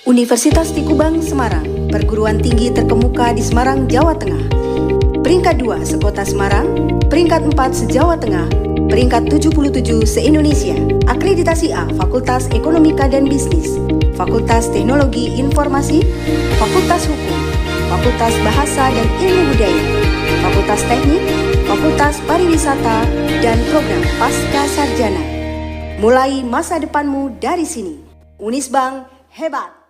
Universitas di Kubang, Semarang, perguruan tinggi terkemuka di Semarang, Jawa Tengah. Peringkat 2 sekota Semarang, peringkat 4 se-Jawa Tengah, peringkat 77 se-Indonesia. Akreditasi A, Fakultas Ekonomika dan Bisnis, Fakultas Teknologi Informasi, Fakultas Hukum, Fakultas Bahasa dan Ilmu Budaya, Fakultas Teknik, Fakultas Pariwisata, dan program Pasca Sarjana. Mulai masa depanmu dari sini. Unisbank hebat.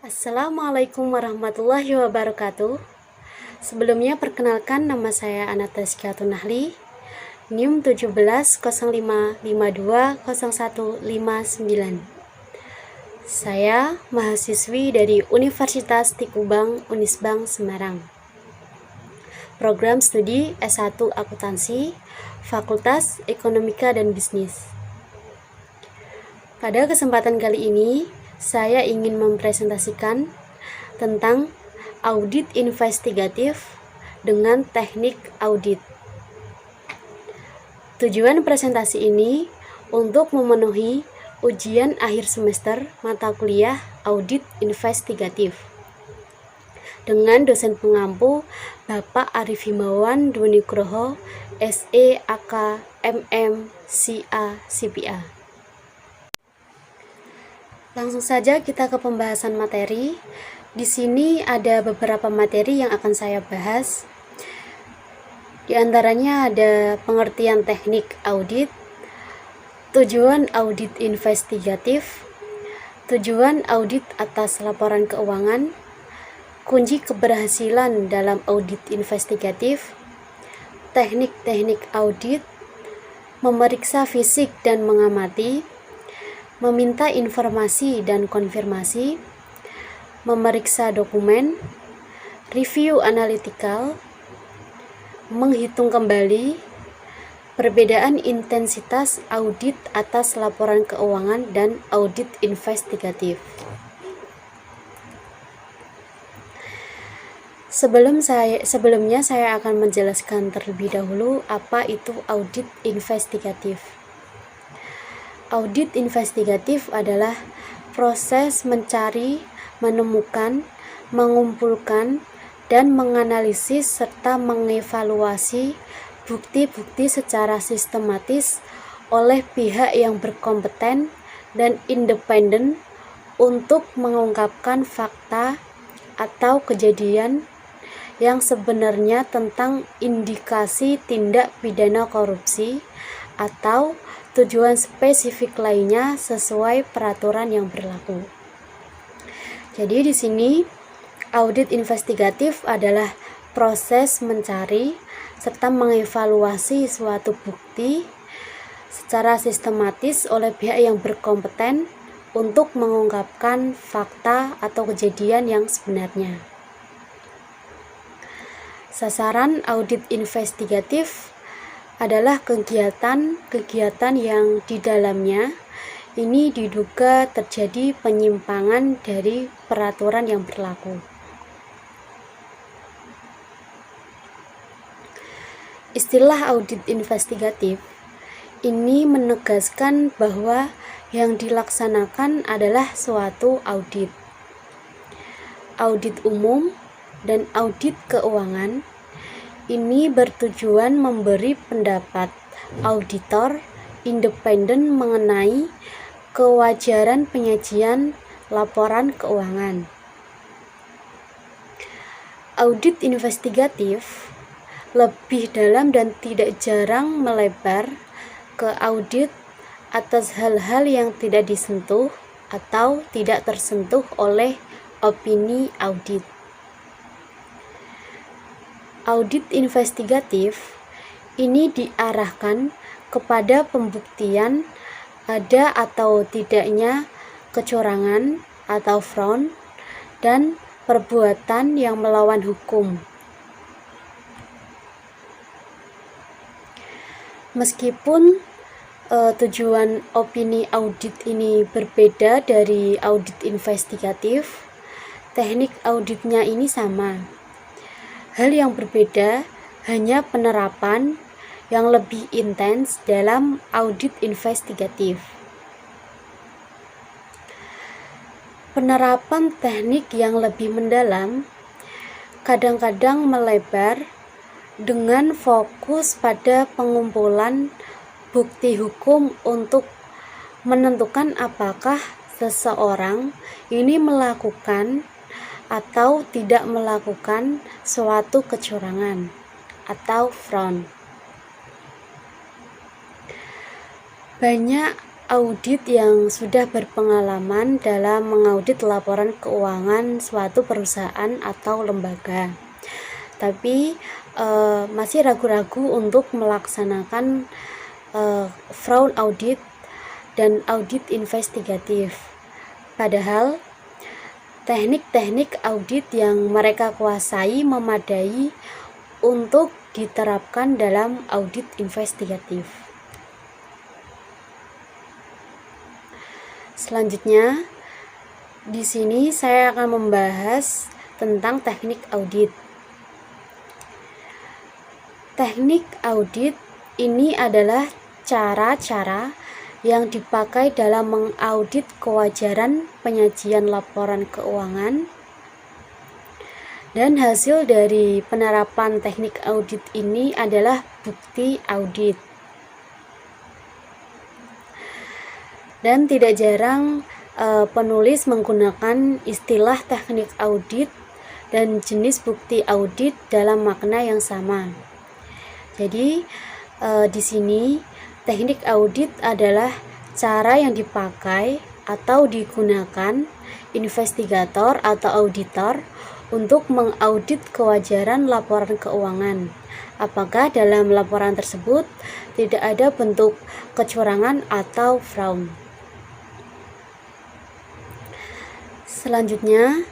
Assalamualaikum warahmatullahi wabarakatuh. Sebelumnya perkenalkan, nama saya Anastasia Nahli, NIM 1705520159. Saya mahasiswi dari Universitas di Kubang, Unisbank Semarang. Program studi S1 Akuntansi, Fakultas Ekonomika dan Bisnis. Pada kesempatan kali ini, saya ingin mempresentasikan tentang audit investigatif dengan teknik audit. Tujuan presentasi ini untuk memenuhi ujian akhir semester mata kuliah audit investigatif dengan dosen pengampu Bapak Arif Himawan Dwonugroho, SE, AK, MM, CA, CPA. Langsung saja kita ke pembahasan materi. Di sini ada beberapa materi yang akan saya bahas. Di antaranya ada pengertian teknik audit, tujuan audit investigatif, tujuan audit atas laporan keuangan, kunci keberhasilan dalam audit investigatif, teknik-teknik audit, memeriksa fisik dan mengamati, meminta informasi dan konfirmasi, memeriksa dokumen, review analitikal, menghitung kembali, perbedaan intensitas audit atas laporan keuangan dan audit investigatif. Sebelumnya saya akan menjelaskan terlebih dahulu apa itu audit investigatif. Audit investigatif adalah proses mencari, menemukan, mengumpulkan, dan menganalisis serta mengevaluasi bukti-bukti secara sistematis oleh pihak yang berkompeten dan independen untuk mengungkapkan fakta atau kejadian yang sebenarnya tentang indikasi tindak pidana korupsi atau tujuan spesifik lainnya sesuai peraturan yang berlaku. Jadi di sini audit investigatif adalah proses mencari serta mengevaluasi suatu bukti secara sistematis oleh pihak yang berkompeten untuk mengungkapkan fakta atau kejadian yang sebenarnya. Sasaran audit investigatif adalah kegiatan yang di dalamnya ini diduga terjadi penyimpangan dari peraturan yang berlaku. Istilah audit investigatif ini menegaskan bahwa yang dilaksanakan adalah suatu audit. Audit umum dan audit keuangan ini bertujuan memberi pendapat auditor independen mengenai kewajaran penyajian laporan keuangan. Audit investigatif lebih dalam dan tidak jarang melebar ke audit atas hal-hal yang tidak disentuh atau tidak tersentuh oleh opini audit. Audit investigatif ini diarahkan kepada pembuktian ada atau tidaknya kecurangan atau fraud dan perbuatan yang melawan hukum. Meskipun tujuan opini audit ini berbeda dari audit investigatif, teknik auditnya ini sama. Hal yang berbeda hanya penerapan yang lebih intens dalam audit investigatif. Penerapan teknik yang lebih mendalam kadang-kadang melebar dengan fokus pada pengumpulan bukti hukum untuk menentukan apakah seseorang ini melakukan atau tidak melakukan suatu kecurangan atau fraud. Banyak audit yang sudah berpengalaman dalam mengaudit laporan keuangan suatu perusahaan atau lembaga, tapi masih ragu-ragu untuk melaksanakan fraud audit dan audit investigatif. Padahal teknik-teknik audit yang mereka kuasai memadai untuk diterapkan dalam audit investigatif. Selanjutnya, di sini saya akan membahas tentang teknik audit. Teknik audit ini adalah cara-cara yang dipakai dalam mengaudit kewajaran penyajian laporan keuangan, dan hasil dari penerapan teknik audit ini adalah bukti audit. Dan tidak jarang penulis menggunakan istilah teknik audit dan jenis bukti audit dalam makna yang sama. Jadi di sini teknik audit adalah cara yang dipakai atau digunakan investigator atau auditor untuk mengaudit kewajaran laporan keuangan. Apakah dalam laporan tersebut tidak ada bentuk kecurangan atau fraud. Selanjutnya,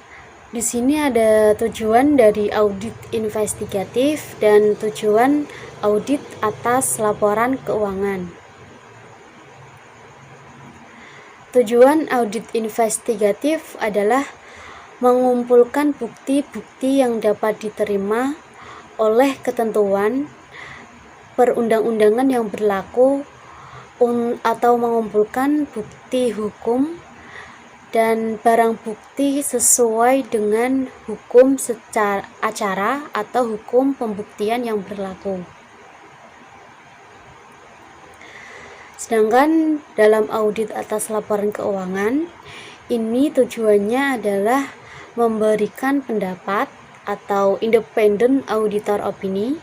di sini ada tujuan dari audit investigatif dan tujuan audit atas laporan keuangan. Tujuan audit investigatif adalah mengumpulkan bukti-bukti yang dapat diterima oleh ketentuan perundang-undangan yang berlaku atau mengumpulkan bukti hukum dan barang bukti sesuai dengan hukum secara acara atau hukum pembuktian yang berlaku. Sedangkan dalam audit atas laporan keuangan, ini tujuannya adalah memberikan pendapat atau independent auditor opini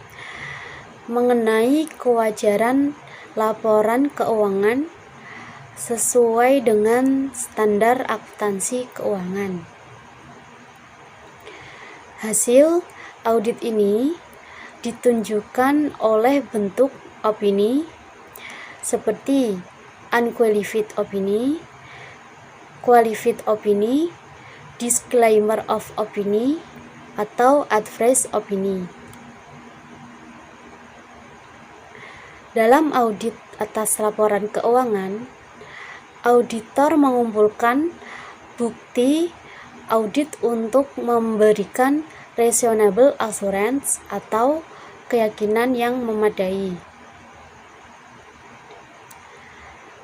mengenai kewajaran laporan keuangan sesuai dengan standar akuntansi keuangan. Hasil audit ini ditunjukkan oleh bentuk opini seperti unqualified opini, qualified opini, disclaimer of opini, atau adverse opini. Dalam audit atas laporan keuangan, auditor mengumpulkan bukti audit untuk memberikan reasonable assurance atau keyakinan yang memadai.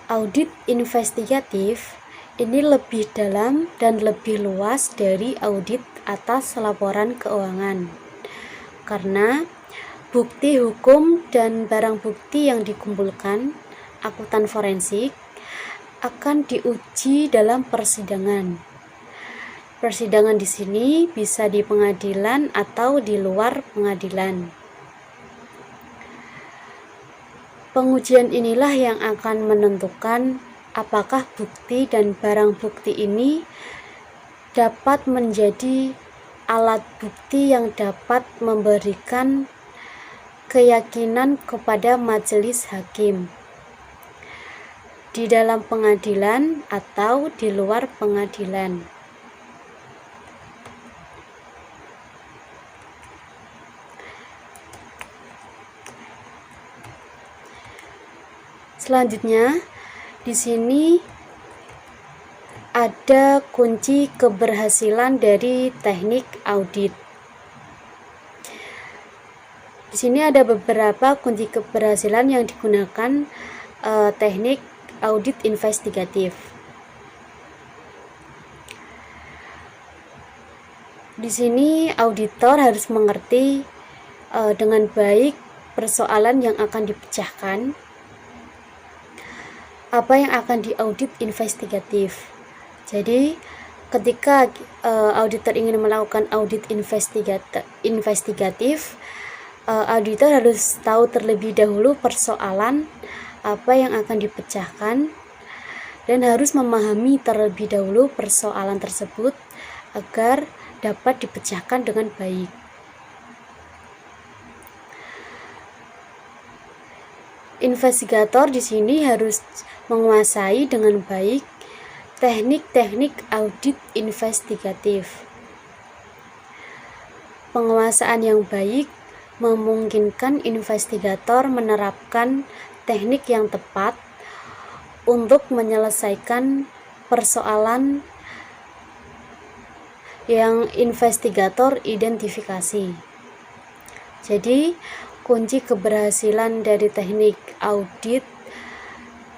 Audit investigatif ini lebih dalam dan lebih luas dari audit atas laporan keuangan, karena bukti hukum dan barang bukti yang dikumpulkan akuntan forensik akan diuji dalam persidangan. Persidangan di sini bisa di pengadilan atau di luar pengadilan. Pengujian inilah yang akan menentukan apakah bukti dan barang bukti ini dapat menjadi alat bukti yang dapat memberikan keyakinan kepada majelis hakim di dalam pengadilan atau di luar pengadilan. Selanjutnya, di sini ada kunci keberhasilan dari teknik audit. Di sini ada beberapa kunci keberhasilan yang digunakan teknik audit investigatif. Di sini auditor harus mengerti dengan baik persoalan yang akan dipecahkan, apa yang akan diaudit investigatif. Jadi ketika auditor ingin melakukan audit investigatif, auditor harus tahu terlebih dahulu persoalan apa yang akan dipecahkan dan harus memahami terlebih dahulu persoalan tersebut agar dapat dipecahkan dengan baik. Investigator di sini harus menguasai dengan baik teknik-teknik audit investigatif. Penguasaan yang baik memungkinkan investigator menerapkan teknik yang tepat untuk menyelesaikan persoalan yang investigator identifikasi. Jadi, kunci keberhasilan dari teknik audit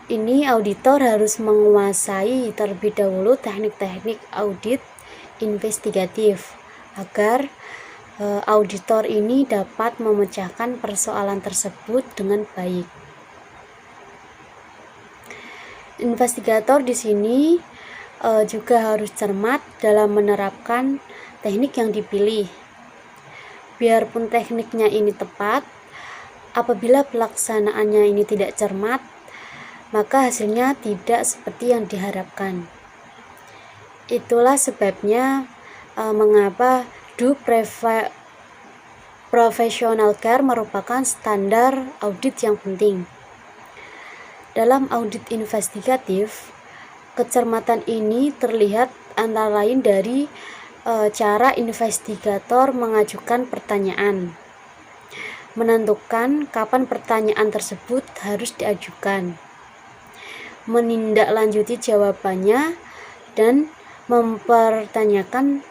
ini, auditor harus menguasai terlebih dahulu teknik-teknik audit investigatif agar auditor ini dapat memecahkan persoalan tersebut dengan baik. Investigator di sini juga harus cermat dalam menerapkan teknik yang dipilih. Biarpun tekniknya ini tepat, apabila pelaksanaannya ini tidak cermat, maka hasilnya tidak seperti yang diharapkan. Itulah sebabnya mengapa professional care merupakan standar audit yang penting. Dalam audit investigatif, kecermatan ini terlihat antara lain dari cara investigator mengajukan pertanyaan, menentukan kapan pertanyaan tersebut harus diajukan, menindaklanjuti jawabannya, dan mempertanyakan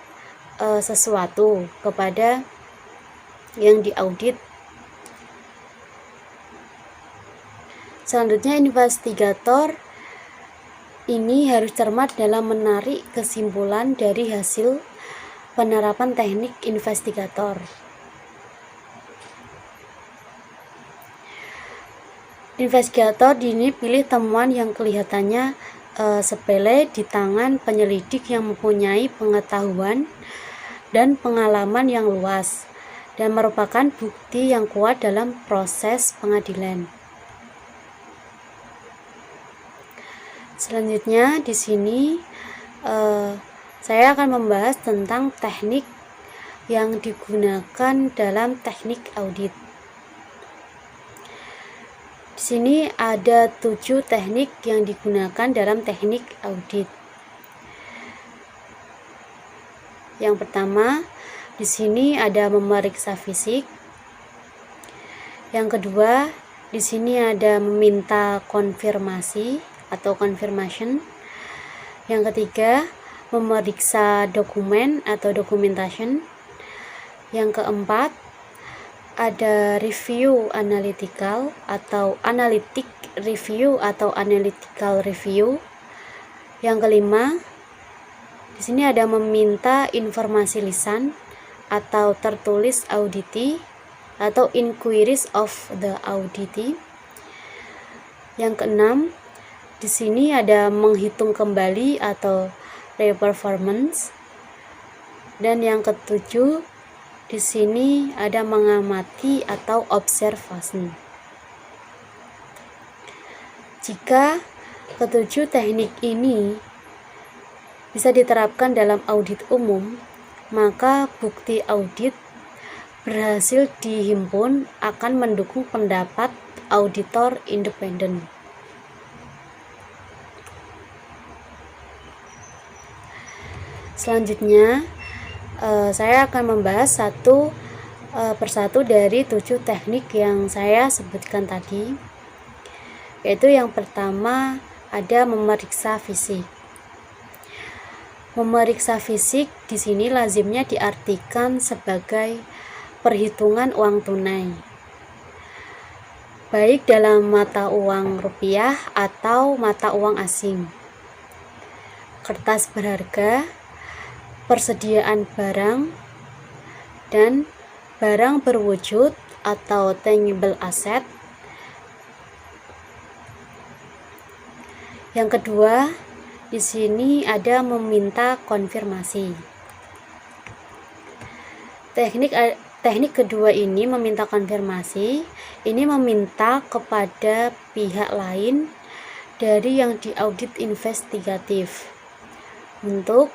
sesuatu kepada yang diaudit. Selanjutnya, investigator ini harus cermat dalam menarik kesimpulan dari hasil penerapan teknik investigator. Investigator ini pilih temuan yang kelihatannya sepele di tangan penyelidik yang mempunyai pengetahuan dan pengalaman yang luas dan merupakan bukti yang kuat dalam proses pengadilan. Selanjutnya di sini saya akan membahas tentang teknik yang digunakan dalam teknik audit. Di sini ada 7 teknik yang digunakan dalam teknik audit. Yang pertama, di sini ada memeriksa fisik. Yang kedua, di sini ada meminta konfirmasi atau confirmation. Yang ketiga, memeriksa dokumen atau documentation. Yang keempat, ada review analytical atau analytic review atau analytical review. Yang kelima, di sini ada meminta informasi lisan atau tertulis auditi atau inquiries of the auditee. Yang keenam, di sini ada menghitung kembali atau re-performance. Dan yang ketujuh, di sini ada mengamati atau observation. Jika ketujuh teknik ini bisa diterapkan dalam audit umum, maka bukti audit berhasil dihimpun akan mendukung pendapat auditor independen. Selanjutnya, saya akan membahas satu persatu dari 7 teknik yang saya sebutkan tadi, yaitu yang pertama ada memeriksa fisik. Memeriksa fisik di sini lazimnya diartikan sebagai perhitungan uang tunai, baik dalam mata uang rupiah atau mata uang asing, kertas berharga, persediaan barang, dan barang berwujud atau tangible asset. Yang kedua, di sini ada meminta konfirmasi. Teknik kedua ini meminta konfirmasi, ini meminta kepada pihak lain dari yang diaudit investigatif untuk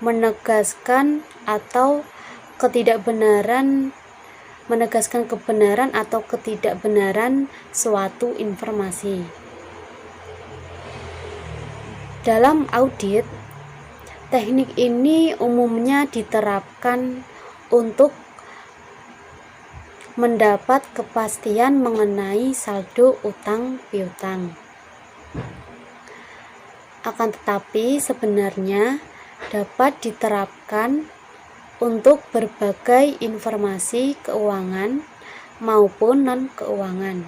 menegaskan kebenaran atau ketidakbenaran suatu informasi. Dalam audit, teknik ini umumnya diterapkan untuk mendapat kepastian mengenai saldo utang piutang. Akan tetapi sebenarnya dapat diterapkan untuk berbagai informasi keuangan maupun non-keuangan.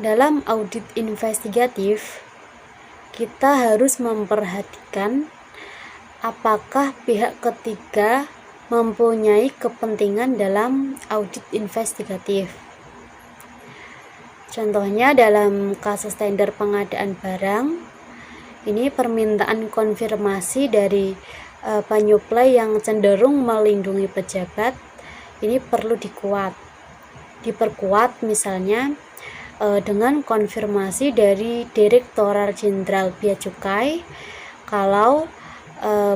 Dalam audit investigatif, kita harus memperhatikan apakah pihak ketiga mempunyai kepentingan dalam audit investigatif. Contohnya dalam kasus tender pengadaan barang, ini permintaan konfirmasi dari penyuplai yang cenderung melindungi pejabat, ini perlu diperkuat misalnya dengan konfirmasi dari Direktorat Jenderal Bea Cukai kalau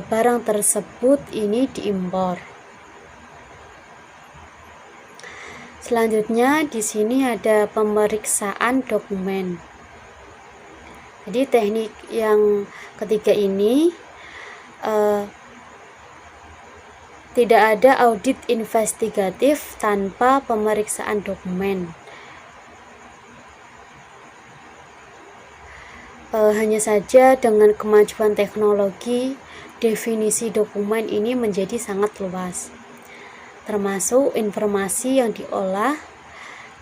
barang tersebut ini diimpor. Selanjutnya di sini ada pemeriksaan dokumen. Jadi teknik yang ketiga ini tidak ada audit investigatif tanpa pemeriksaan dokumen. Hanya saja dengan kemajuan teknologi, definisi dokumen ini menjadi sangat luas, termasuk informasi yang diolah,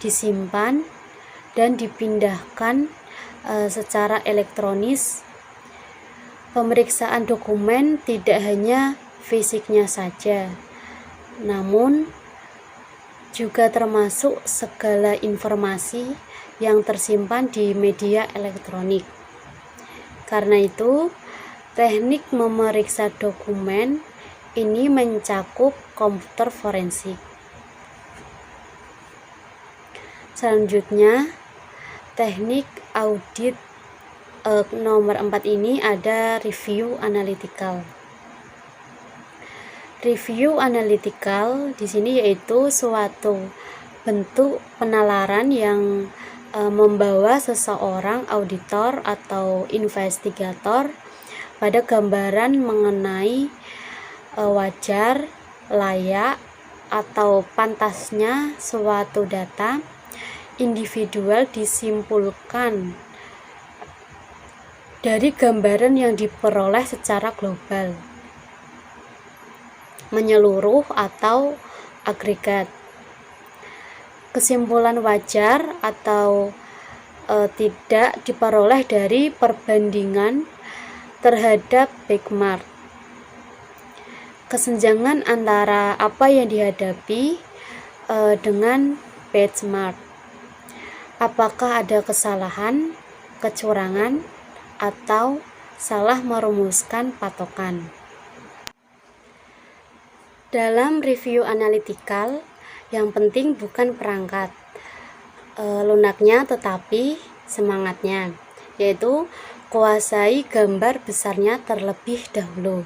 disimpan, dan dipindahkan secara elektronis. Pemeriksaan dokumen tidak hanya fisiknya saja, namun juga termasuk segala informasi yang tersimpan di media elektronik. Karena itu, teknik memeriksa dokumen ini mencakup komputer forensik. Selanjutnya, teknik audit nomor 4 ini ada review analytical. Review analytical di sini yaitu suatu bentuk penalaran yang membawa seseorang auditor atau investigator pada gambaran mengenai wajar, layak, atau pantasnya suatu data individual disimpulkan dari gambaran yang diperoleh secara global, menyeluruh atau agregat. Kesimpulan wajar atau tidak diperoleh dari perbandingan terhadap benchmark. Kesenjangan antara apa yang dihadapi dengan benchmark. Apakah ada kesalahan, kecurangan, atau salah merumuskan patokan. Dalam review analytical, yang penting bukan perangkat lunaknya tetapi semangatnya, yaitu kuasai gambar besarnya terlebih dahulu.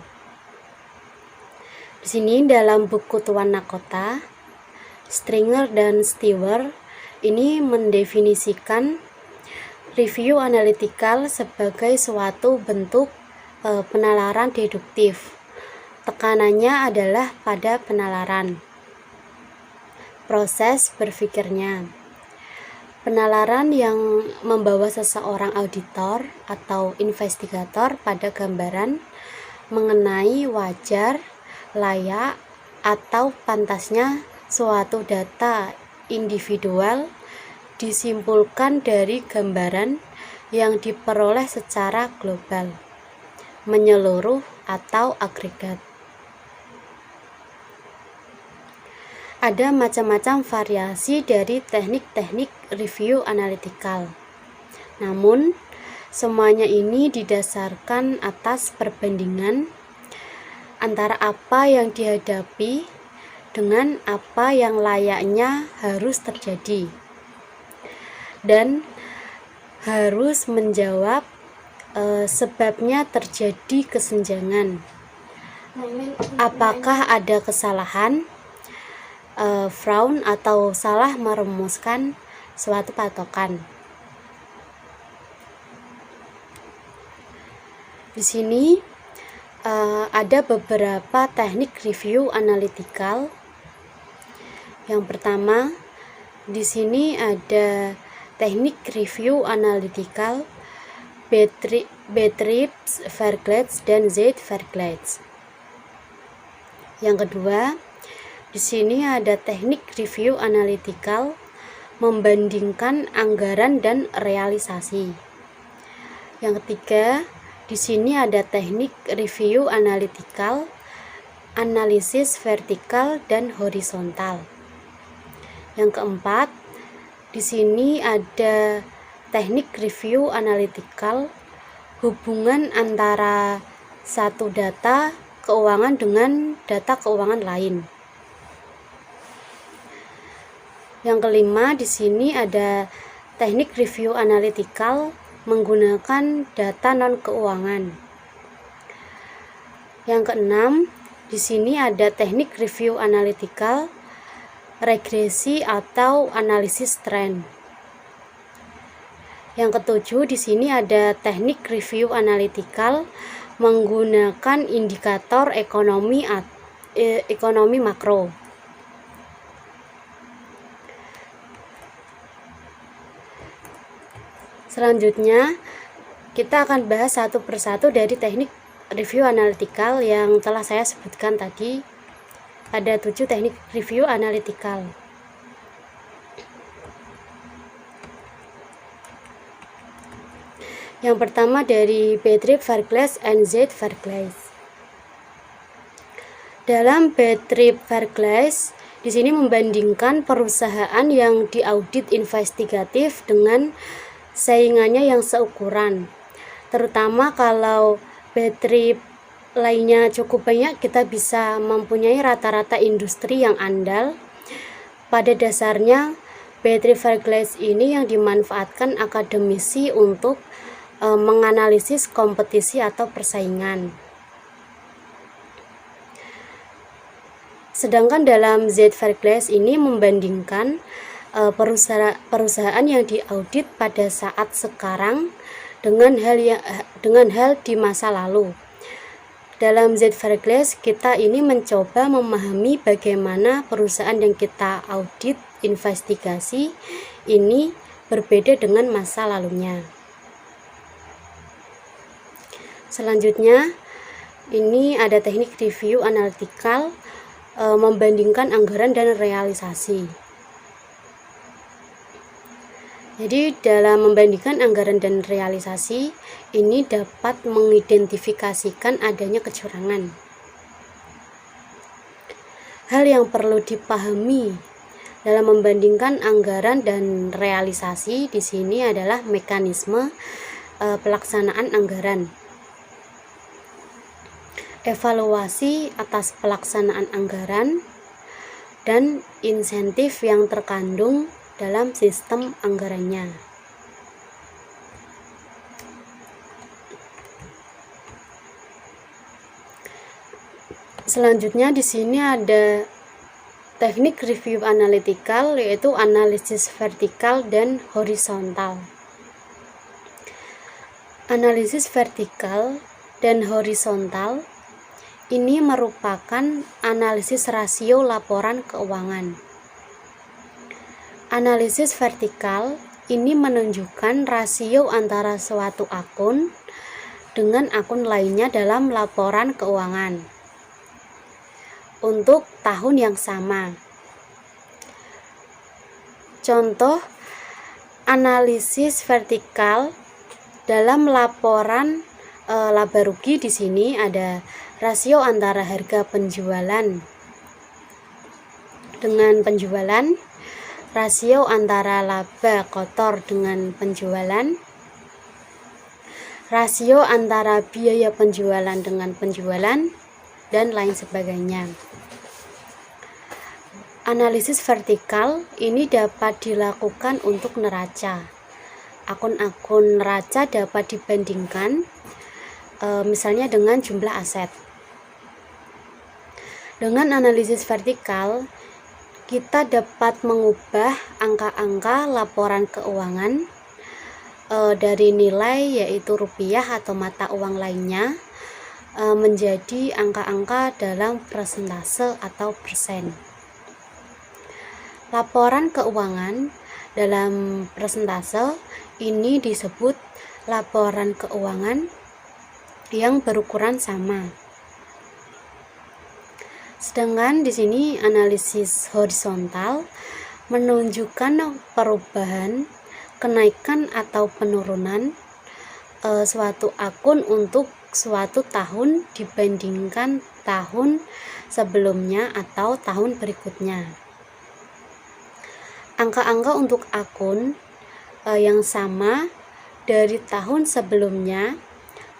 Di sini dalam buku Tuan Nakota, Stringer dan Stewart ini mendefinisikan review analytical sebagai suatu bentuk penalaran deduktif. Tekanannya adalah pada penalaran proses berpikirnya. Penalaran yang membawa seseorang auditor atau investigator pada gambaran mengenai wajar, layak, atau pantasnya suatu data individual disimpulkan dari gambaran yang diperoleh secara global, menyeluruh, atau agregat. ada macam-macam variasi dari teknik-teknik review analytical. Namun, semuanya ini didasarkan atas perbandingan antara apa yang dihadapi dengan apa yang layaknya harus terjadi, dan harus menjawab sebabnya terjadi kesenjangan. Apakah ada kesalahan, fraud atau salah merumuskan suatu patokan. Di sini ada beberapa teknik review analytical. Yang pertama, di sini ada teknik review analytical Betriebs Vergleich dan Zeitvergleich. Yang kedua, di sini ada teknik review analytical membandingkan anggaran dan realisasi. Yang ketiga, di sini ada teknik review analytical analisis vertikal dan horizontal. Yang keempat, di sini ada teknik review analytical hubungan antara satu data keuangan dengan data keuangan lain. Yang kelima, di sini ada teknik review analytical menggunakan data non keuangan. Yang keenam, di sini ada teknik review analytical regresi atau analisis tren. Yang ketujuh, di sini ada teknik review analytical menggunakan indikator ekonomi makro. Selanjutnya, kita akan bahas satu persatu dari teknik review analytical yang telah saya sebutkan tadi. Ada 7 teknik review analytical. Yang pertama dari Betriebs Vergleich and Zeitvergleich. Dalam Betriebs Vergleich, di sini membandingkan perusahaan yang diaudit investigatif dengan saingannya yang seukuran. Terutama kalau Betrieb lainnya cukup banyak, kita bisa mempunyai rata-rata industri yang andal. Pada dasarnya, Betriebs Vergleich ini yang dimanfaatkan akademisi untuk menganalisis kompetisi atau persaingan. Sedangkan dalam Zeitvergleich ini membandingkan perusahaan yang diaudit pada saat sekarang dengan hal di masa lalu. Dalam Zeitvergleich, kita ini mencoba memahami bagaimana perusahaan yang kita audit investigasi ini berbeda dengan masa lalunya. Selanjutnya, ini ada teknik review analytical membandingkan anggaran dan realisasi. Jadi dalam membandingkan anggaran dan realisasi ini dapat mengidentifikasikan adanya kecurangan. Hal yang perlu dipahami dalam membandingkan anggaran dan realisasi di sini adalah mekanisme pelaksanaan anggaran. Evaluasi atas pelaksanaan anggaran dan insentif yang terkandung dalam sistem anggarannya. Selanjutnya di sini ada teknik review analytical, yaitu analisis vertikal dan horizontal. Analisis vertikal dan horizontal ini merupakan analisis rasio laporan keuangan. Analisis vertikal ini menunjukkan rasio antara suatu akun dengan akun lainnya dalam laporan keuangan untuk tahun yang sama. Contoh analisis vertikal dalam laporan laba rugi di sini ada rasio antara harga penjualan dengan penjualan, rasio antara laba kotor dengan penjualan, rasio antara biaya penjualan dengan penjualan, dan lain sebagainya. Analisis vertikal ini dapat dilakukan untuk neraca. Akun-akun neraca dapat dibandingkan misalnya dengan jumlah aset. Dengan analisis vertikal, kita dapat mengubah angka-angka laporan keuangan dari nilai yaitu rupiah atau mata uang lainnya menjadi angka-angka dalam persentase atau persen. Laporan keuangan dalam persentase ini disebut laporan keuangan yang berukuran sama. Sedangkan di sini analisis horizontal menunjukkan perubahan, kenaikan atau penurunan suatu akun untuk suatu tahun dibandingkan tahun sebelumnya atau tahun berikutnya. Angka-angka untuk akun yang sama dari tahun sebelumnya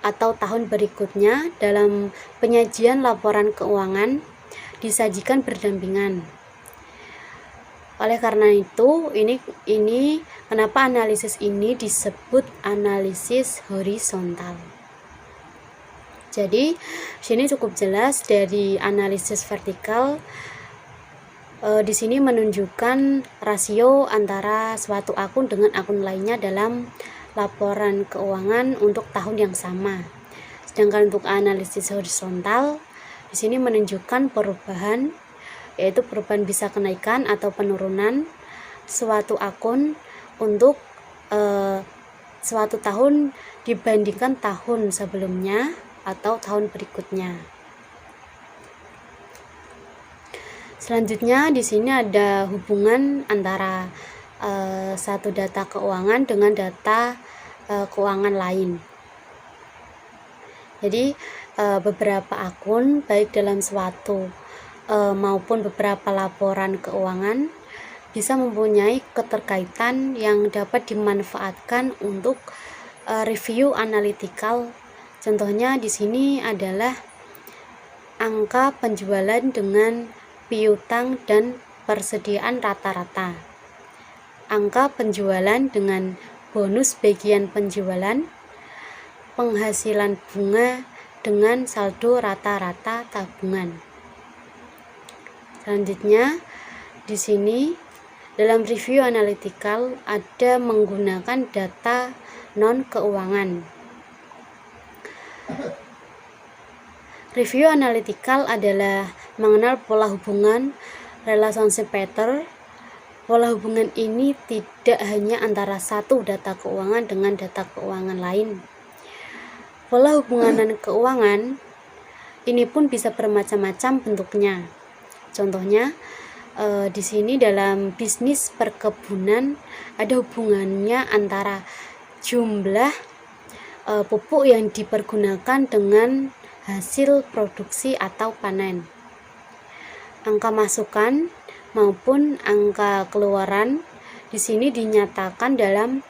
atau tahun berikutnya dalam penyajian laporan keuangan disajikan berdampingan. Oleh karena itu, ini kenapa analisis ini disebut analisis horizontal. Jadi, sini cukup jelas dari analisis vertikal. Di sini menunjukkan rasio antara suatu akun dengan akun lainnya dalam laporan keuangan untuk tahun yang sama. Sedangkan untuk analisis horizontal, di sini menunjukkan perubahan, yaitu perubahan bisa kenaikan atau penurunan suatu akun untuk suatu tahun dibandingkan tahun sebelumnya atau tahun berikutnya. Selanjutnya di sini ada hubungan antara satu data keuangan dengan data keuangan lain. Jadi beberapa akun baik dalam suatu maupun beberapa laporan keuangan bisa mempunyai keterkaitan yang dapat dimanfaatkan untuk review analytical. Contohnya di sini adalah angka penjualan dengan piutang dan persediaan rata-rata, angka penjualan dengan bonus bagian penjualan, penghasilan bunga dengan saldo rata-rata tabungan. Selanjutnya di sini dalam review analytical ada menggunakan data non keuangan. Review analytical adalah mengenal pola hubungan relationship pattern. Pola hubungan ini tidak hanya antara satu data keuangan dengan data keuangan lain. Pola hubungan keuangan ini pun bisa bermacam-macam bentuknya. Contohnya di sini dalam bisnis perkebunan ada hubungannya antara jumlah pupuk yang dipergunakan dengan hasil produksi atau panen, angka masukan maupun angka keluaran di sini dinyatakan dalam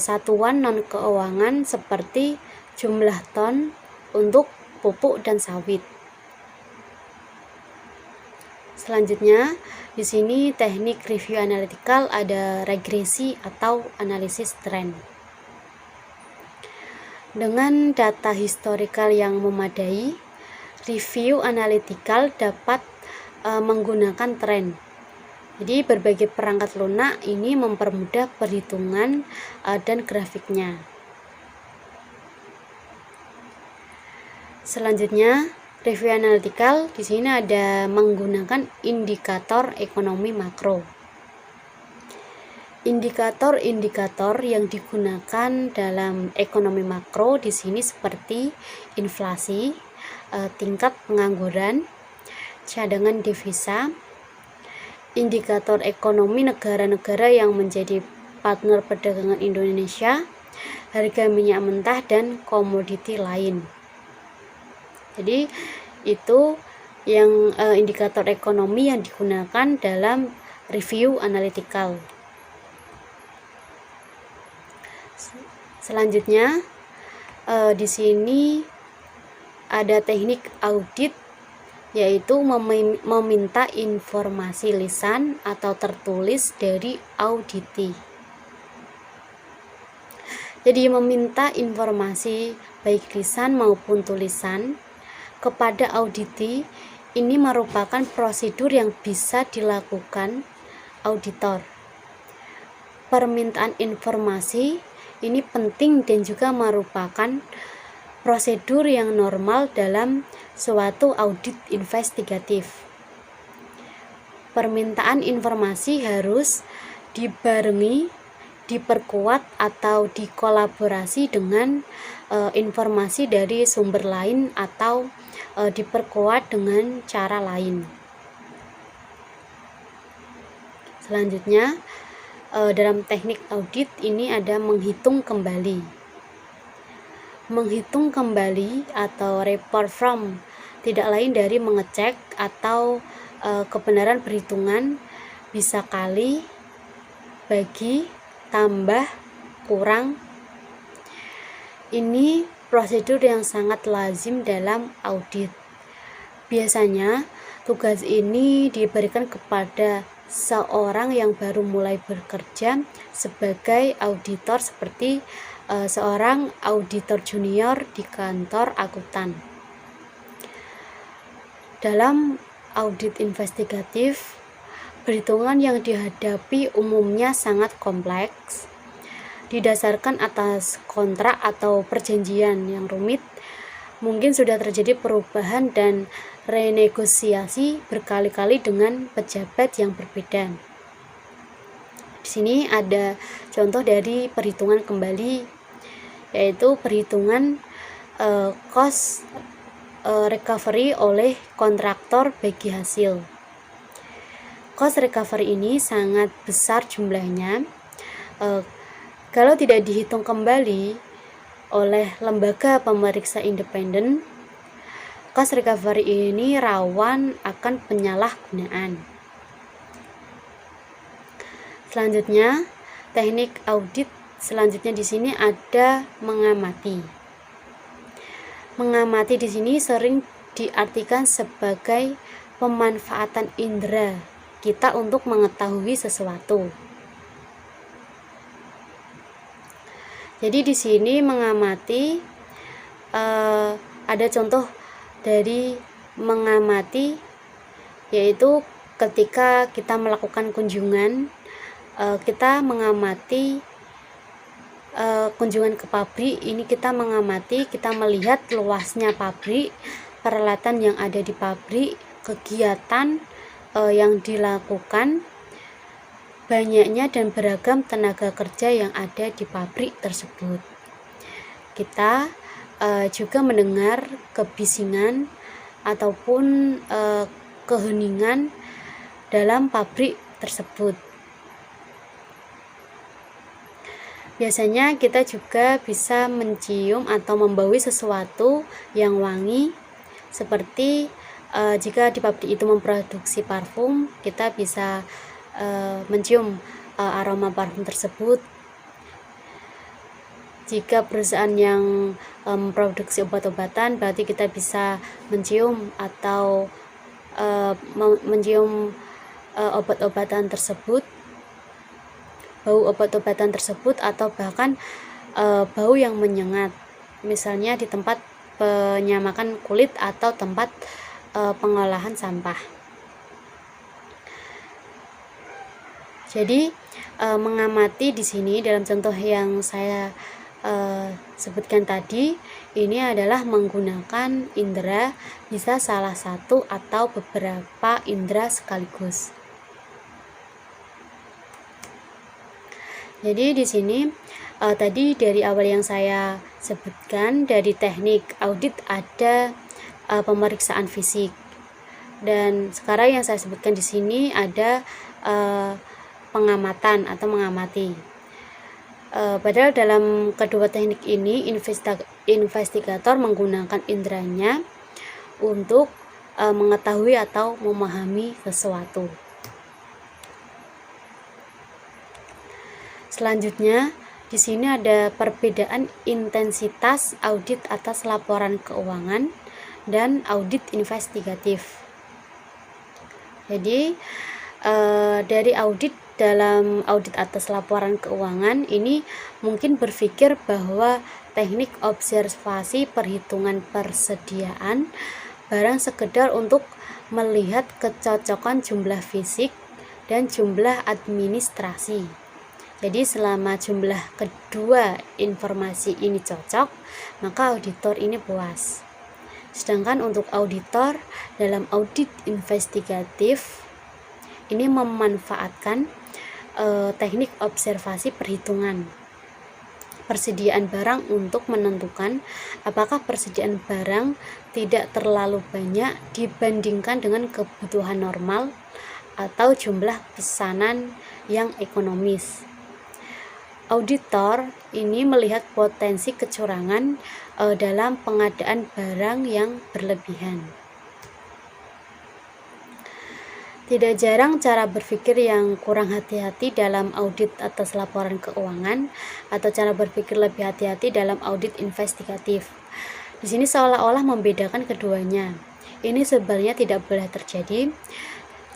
satuan non keuangan seperti jumlah ton untuk pupuk dan sawit. Selanjutnya di sini teknik review analytical ada regresi atau analisis tren. Dengan data historical yang memadai, review analytical dapat menggunakan tren. Jadi berbagai perangkat lunak ini mempermudah perhitungan dan grafiknya. Selanjutnya, review analytical di sini ada menggunakan indikator ekonomi makro. Indikator-indikator yang digunakan dalam ekonomi makro di sini seperti inflasi, tingkat pengangguran, cadangan devisa, indikator ekonomi negara-negara yang menjadi partner perdagangan Indonesia, harga minyak mentah dan komoditi lain. Jadi itu yang indikator ekonomi yang digunakan dalam review analytical. Selanjutnya di sini ada teknik audit, yaitu meminta informasi lisan atau tertulis dari auditi. Jadi meminta informasi baik lisan maupun tulisan kepada auditi ini merupakan prosedur yang bisa dilakukan auditor. Permintaan informasi ini penting dan juga merupakan prosedur yang normal dalam suatu audit investigatif. Permintaan informasi harus dibarengi, diperkuat atau dikolaborasi dengan informasi dari sumber lain atau diperkuat dengan cara lain. Selanjutnya, dalam teknik audit ini ada menghitung kembali. Menghitung kembali atau report from tidak lain dari mengecek atau kebenaran perhitungan bisa kali, bagi, tambah, kurang. Ini prosedur yang sangat lazim dalam audit. Biasanya tugas ini diberikan kepada seorang yang baru mulai bekerja sebagai auditor, seperti seorang auditor junior di kantor akuntan. Dalam audit investigatif, perhitungan yang dihadapi umumnya sangat kompleks, didasarkan atas kontrak atau perjanjian yang rumit. Mungkin sudah terjadi perubahan dan renegosiasi berkali-kali dengan pejabat yang berbeda. Di sini ada contoh dari perhitungan kembali, yaitu perhitungan cost recovery oleh kontraktor bagi hasil. Cost recovery ini sangat besar jumlahnya. Kalau tidak dihitung kembali oleh lembaga pemeriksa independen, cost recovery ini rawan akan penyalahgunaan. Selanjutnya, teknik audit selanjutnya di sini ada mengamati. Mengamati di sini sering diartikan sebagai pemanfaatan indera kita untuk mengetahui sesuatu. Jadi di sini mengamati ada contoh dari mengamati, yaitu ketika kita melakukan kunjungan, kita mengamati kunjungan ke pabrik. Ini kita mengamati, kita melihat luasnya pabrik, peralatan yang ada di pabrik, kegiatan yang dilakukan, banyaknya dan beragam tenaga kerja yang ada di pabrik tersebut. Kita juga mendengar kebisingan ataupun keheningan dalam pabrik tersebut. Biasanya kita juga bisa mencium atau membaui sesuatu yang wangi, seperti jika di pabrik itu memproduksi parfum, kita bisa mencium aroma parfum tersebut. Jika perusahaan yang memproduksi obat-obatan, berarti kita bisa mencium atau mencium obat-obatan tersebut, bau obat-obatan tersebut, atau bahkan bau yang menyengat, misalnya di tempat penyamakan kulit atau tempat pengolahan sampah. Jadi mengamati di sini dalam contoh yang saya sebutkan tadi, ini adalah menggunakan indera, bisa salah satu atau beberapa indera sekaligus. Jadi di sini tadi dari awal yang saya sebutkan, dari teknik audit ada pemeriksaan fisik, dan sekarang yang saya sebutkan di sini ada pengamatan atau mengamati. Padahal dalam kedua teknik ini investigator menggunakan inderanya untuk mengetahui atau memahami sesuatu. Selanjutnya, di sini ada perbedaan intensitas audit atas laporan keuangan dan audit investigatif. Jadi, dari dalam audit atas laporan keuangan ini mungkin berpikir bahwa teknik observasi perhitungan persediaan barang sekedar untuk melihat kecocokan jumlah fisik dan jumlah administrasi. Jadi selama jumlah kedua informasi ini cocok, maka auditor ini puas. Sedangkan untuk auditor dalam audit investigatif ini memanfaatkan teknik observasi perhitungan persediaan barang untuk menentukan apakah persediaan barang tidak terlalu banyak dibandingkan dengan kebutuhan normal atau jumlah pesanan yang ekonomis. Auditor ini melihat potensi kecurangan dalam pengadaan barang yang berlebihan. Tidak jarang cara berpikir yang kurang hati-hati dalam audit atas laporan keuangan atau cara berpikir lebih hati-hati dalam audit investigatif. Di sini seolah-olah membedakan keduanya. Ini sebenarnya tidak boleh terjadi.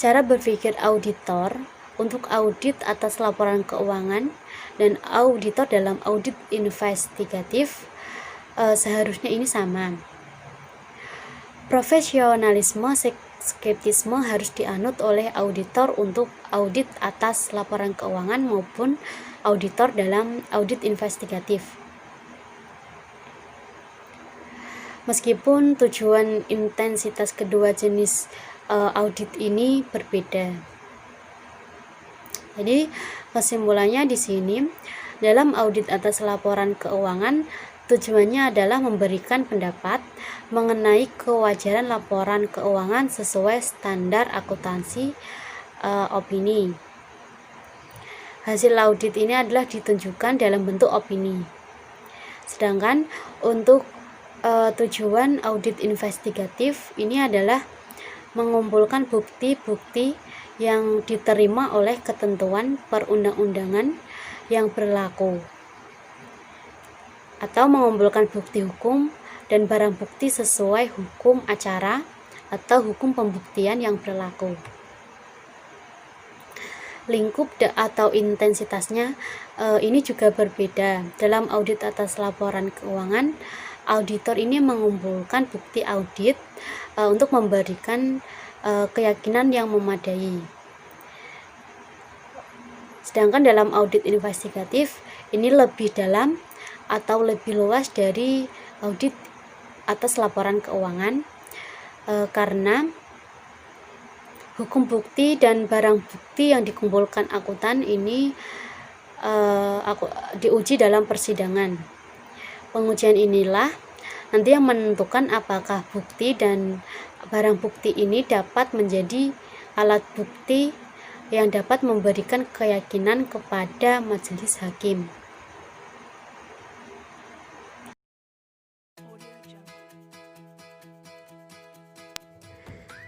Cara berpikir auditor untuk audit atas laporan keuangan dan auditor dalam audit investigatif seharusnya ini sama. Profesionalisme skeptisme harus dianut oleh auditor untuk audit atas laporan keuangan maupun auditor dalam audit investigatif. Meskipun tujuan intensitas kedua jenis audit ini berbeda. Jadi kesimpulannya di sini dalam audit atas laporan keuangan tujuannya adalah memberikan pendapat mengenai kewajaran laporan keuangan sesuai standar akuntansi opini. Hasil audit ini adalah ditunjukkan dalam bentuk opini. Sedangkan untuk tujuan audit investigatif ini adalah mengumpulkan bukti-bukti yang diterima oleh ketentuan perundang-undangan yang berlaku, atau mengumpulkan bukti hukum dan barang bukti sesuai hukum acara atau hukum pembuktian yang berlaku. Lingkup atau intensitasnya ini juga berbeda. Dalam audit atas laporan keuangan, auditor ini mengumpulkan bukti audit untuk memberikan keyakinan yang memadai. Sedangkan dalam audit investigatif ini lebih dalam atau lebih luas dari audit atas laporan keuangan karena hukum bukti dan barang bukti yang dikumpulkan akuntan ini diuji dalam persidangan. Pengujian inilah nanti yang menentukan apakah bukti dan barang bukti ini dapat menjadi alat bukti yang dapat memberikan keyakinan kepada majelis hakim.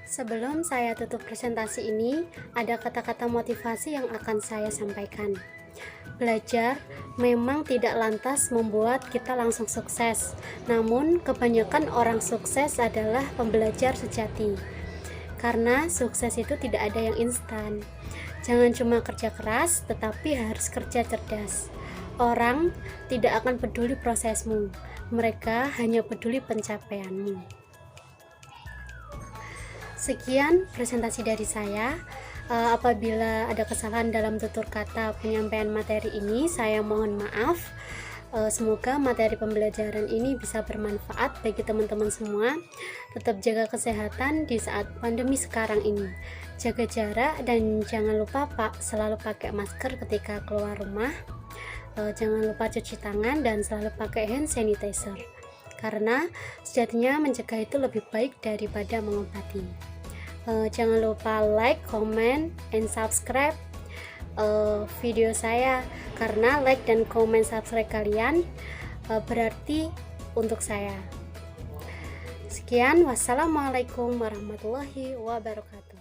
Sebelum saya tutup presentasi ini, ada kata-kata motivasi yang akan saya sampaikan. Belajar memang tidak lantas membuat kita langsung sukses, namun kebanyakan orang sukses adalah pembelajar sejati. Karena sukses itu tidak ada yang instan. Jangan cuma kerja keras, tetapi harus kerja cerdas. Orang tidak akan peduli prosesmu, mereka hanya peduli pencapaianmu. Sekian presentasi dari saya. Apabila ada kesalahan dalam tutur kata penyampaian materi ini, saya mohon maaf. Semoga materi pembelajaran ini bisa bermanfaat bagi teman-teman semua. Tetap jaga kesehatan di saat pandemi sekarang ini. Jaga jarak dan jangan lupa selalu pakai masker ketika keluar rumah. Jangan lupa cuci tangan dan selalu pakai hand sanitizer. Karena sejatinya mencegah itu lebih baik daripada mengobati. Jangan lupa like, comment, and subscribe video saya, karena like dan comment subscribe kalian berarti untuk saya. Sekian, wassalamualaikum warahmatullahi wabarakatuh.